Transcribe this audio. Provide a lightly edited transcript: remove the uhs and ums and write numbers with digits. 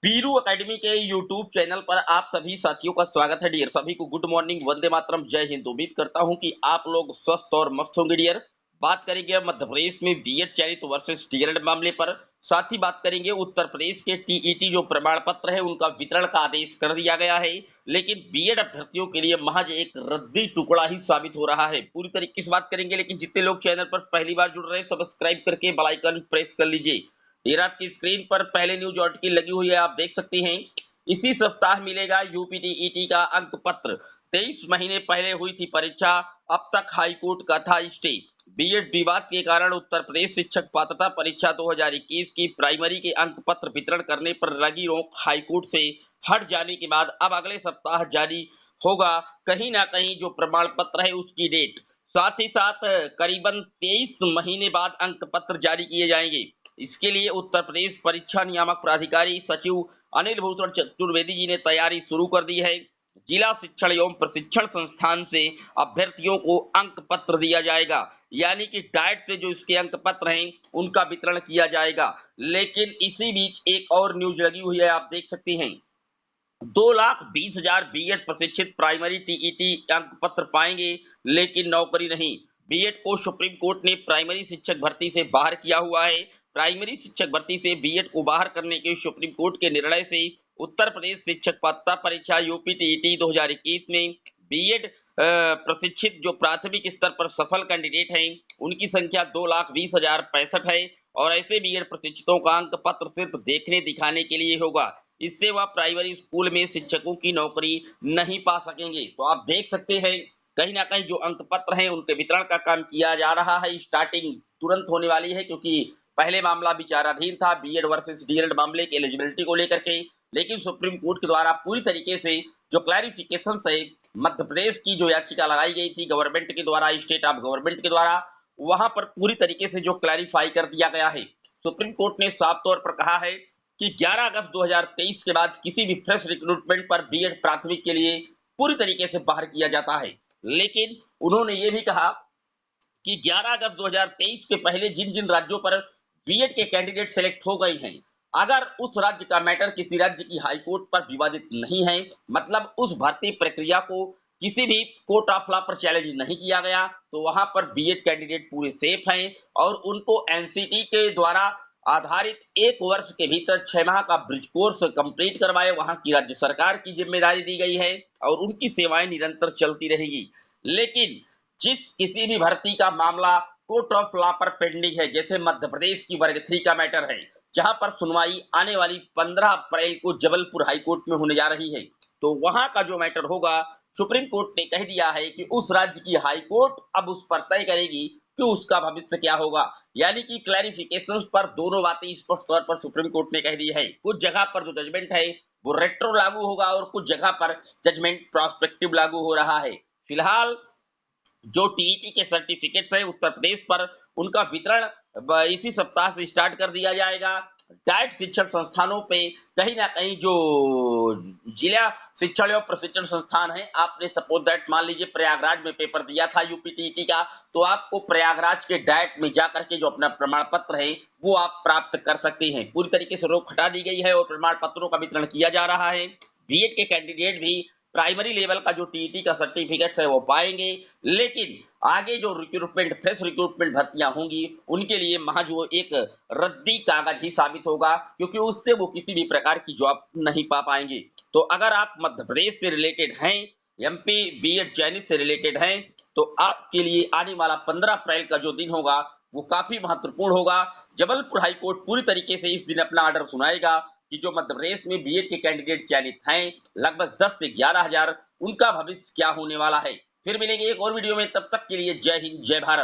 Veeru academy के YouTube channel पर आप सभी साथियों का स्वागत है डियर। सभी को गुड मॉर्निंग, वंदे मातरम, जय हिंद। उम्मीद करता हूं कि आप लोग स्वस्थ और मस्त होंगे डियर। बात करेंगे मध्य प्रदेश में बीएड चयनित वर्सेस डीएलएड मामले पर। साथ ही बात करेंगे उत्तर प्रदेश के टीईटी जो प्रमाण पत्र है उनका वितरण का आदेश कर दिया गया है, लेकिन बीएड अभ्यर्थियों के लिए महज एक रद्दी टुकड़ा ही साबित हो रहा है। पूरी तरीके से बात करेंगे, लेकिन जितने लोग चैनल पर पहली बार जुड़ रहे हैं सब्सक्राइब करके बेल आइकन प्रेस कर लीजिए। ये आपकी स्क्रीन पर पहले न्यूज आर्टिकल लगी हुई है, आप देख सकते हैं। इसी सप्ताह मिलेगा यूपीटीईटी का अंक पत्र। 23 महीने पहले हुई थी परीक्षा, अब तक हाईकोर्ट का था स्टे। बीएड विवाद के कारण उत्तर प्रदेश शिक्षक पात्रता परीक्षा 2021 की प्राइमरी के अंक पत्र वितरण करने पर लगी रोक हाईकोर्ट से हट जाने के बाद अब अगले सप्ताह जारी होगा कहीं ना कहीं जो प्रमाण पत्र है उसकी डेट। साथ ही साथ करीबन 23 महीने बाद अंक पत्र जारी किए जाएंगे। इसके लिए उत्तर प्रदेश परीक्षा नियामक प्राधिकारी सचिव अनिल भूषण चतुर्वेदी जी ने तैयारी शुरू कर दी है। जिला शिक्षण एवं प्रशिक्षण संस्थान से अभ्यर्थियों को अंक पत्र दिया जाएगा, यानी कि डाइट से जो इसके अंक पत्र हैं उनका वितरण किया जाएगा। लेकिन इसी बीच एक और न्यूज लगी हुई है, आप देख सकते हैं। 2,20,000 बीएड प्रशिक्षित प्राइमरी टीईटी अंक पत्र पाएंगे, लेकिन नौकरी नहीं। बीएड को सुप्रीम कोर्ट ने प्राइमरी शिक्षक भर्ती से बाहर किया हुआ है। प्राइमरी शिक्षक भर्ती से बीएड को बाहर करने के सुप्रीम कोर्ट के निर्णय से उत्तर प्रदेश शिक्षक पात्रता परीक्षा यूपीटीईटी 2021 में बीएड प्रशिक्षित जो प्राथमिक स्तर पर सफल कैंडिडेट हैं उनकी संख्या 2,20,065 है, और ऐसे बीएड प्रशिक्षितों का अंक पत्र सिर्फ देखने दिखाने के लिए होगा। इससे वह प्राइमरी स्कूल में शिक्षकों की नौकरी नहीं पा सकेंगे। तो आप देख सकते हैं कहीं ना कहीं जो अंक पत्र हैं उनके वितरण का काम किया जा रहा है। स्टार्टिंग तुरंत होने वाली है, क्योंकि पहले मामला विचाराधीन था बीएड वर्सेस डीएलएड मामले के एलिजिबिलिटी को लेकर के, लेकिन सुप्रीम कोर्ट के द्वारा पूरी तरीके से जो क्लैरिफिकेशन है मध्य प्रदेश की जो याचिका लगाई गई थी गवर्नमेंट के द्वारा, स्टेट ऑफ गवर्नमेंट के द्वारा, वहां पर पूरी तरीके से जो क्लैरिफाई कर दिया गया है। सुप्रीम कोर्ट ने साफ तौर पर कहा है कि 11 अगस्त 2023 के बाद किसी भी फ्रेश रिक्रूटमेंट पर बीएड प्राथमिक के लिए पूरी तरीके से बाहर किया जाता है। लेकिन उन्होंने ये भी कहा कि 11 अगस्त 2023 के पहले जिन जिन राज्यों पर बीएड के कैंडिडेट सेलेक्ट हो गए हैं, अगर उस राज्य का मैटर किसी राज्य की हाईकोर्ट पर विवादित नहीं है, मतलब उस भर्ती प्रक्रिया को किसी भी कोर्ट ऑफ लॉ पर चैलेंज नहीं किया गया, तो वहां पर बीएड कैंडिडेट पूरे सेफ हैं और उनको एनसीटी के द्वारा आधारित 1 वर्ष के भीतर 6 माह का ब्रिज कोर्स कंप्लीट करवाए वहां की राज्य सरकार की जिम्मेदारी दी गई है और उनकी सेवाएं निरंतर चलती रहेगी। लेकिन जिस किसी भी भर्ती का मामला कोर्ट ऑफ लॉ पर पेंडिंग है, जैसे मध्य प्रदेश की वर्ग 3 का मैटर है जहां पर सुनवाई आने वाली 15 अप्रैल को जबलपुर हाईकोर्ट में होने जा रही है, तो वहां का जो मैटर होगा सुप्रीम कोर्ट ने कह दिया है कि उस राज्य की हाईकोर्ट अब उस पर तय करेगी कि उसका भविष्य क्या होगा। यानी कि क्लैरिफिकेशन पर दोनों बातें स्पष्ट तौर पर सुप्रीम कोर्ट ने कह दी है। कुछ जगह पर जो जजमेंट है वो रेट्रो लागू होगा और कुछ जगह पर जजमेंट प्रोस्पेक्टिव लागू हो रहा है। फिलहाल जो टीईटी के सर्टिफिकेट्स है उत्तर प्रदेश पर, उनका वितरण इसी सप्ताह से स्टार्ट कर दिया जाएगा। डाइट शिक्षण संस्थानों पे कहीं ना कहीं जो जिला शिक्षण एवं प्रशिक्षण संस्थान है, आपने सपोज दैट मान लीजिए प्रयागराज में पेपर दिया था यूपीटीईटी का, तो आपको प्रयागराज के डाइट में जाकर के जो अपना प्रमाण पत्र है वो आप प्राप्त कर सकते हैं। पूरी तरीके से रोक हटा दी गई है और प्रमाण पत्रों का वितरण किया जा रहा है। बीएड के कैंडिडेट भी प्राइमरी लेवल का जो टीईटी का सर्टिफिकेट है वो पाएंगे, लेकिन आगे जो रिक्रूटमेंट फ्रेश रिक्रूटमेंट भर्तियां होंगी उनके लिए महज वो एक रद्दी कागज ही साबित होगा, क्योंकि उससे वो किसी भी प्रकार की जॉब नहीं पा पाएंगे। तो अगर आप मध्य प्रदेश से रिलेटेड हैं, एमपी बीएड चयनित से रिलेटेड हैं, तो आपके लिए आने वाला 15 अप्रैल का जो दिन होगा वो काफी महत्वपूर्ण होगा। जबलपुर हाईकोर्ट पूरी तरीके से इस दिन अपना ऑर्डर सुनाएगा कि जो मध्य प्रदेश में बीएड के कैंडिडेट चयनित हैं लगभग 10 से 11,000, उनका भविष्य क्या होने वाला है। फिर मिलेंगे एक और वीडियो में, तब तक के लिए जय हिंद जय भारत।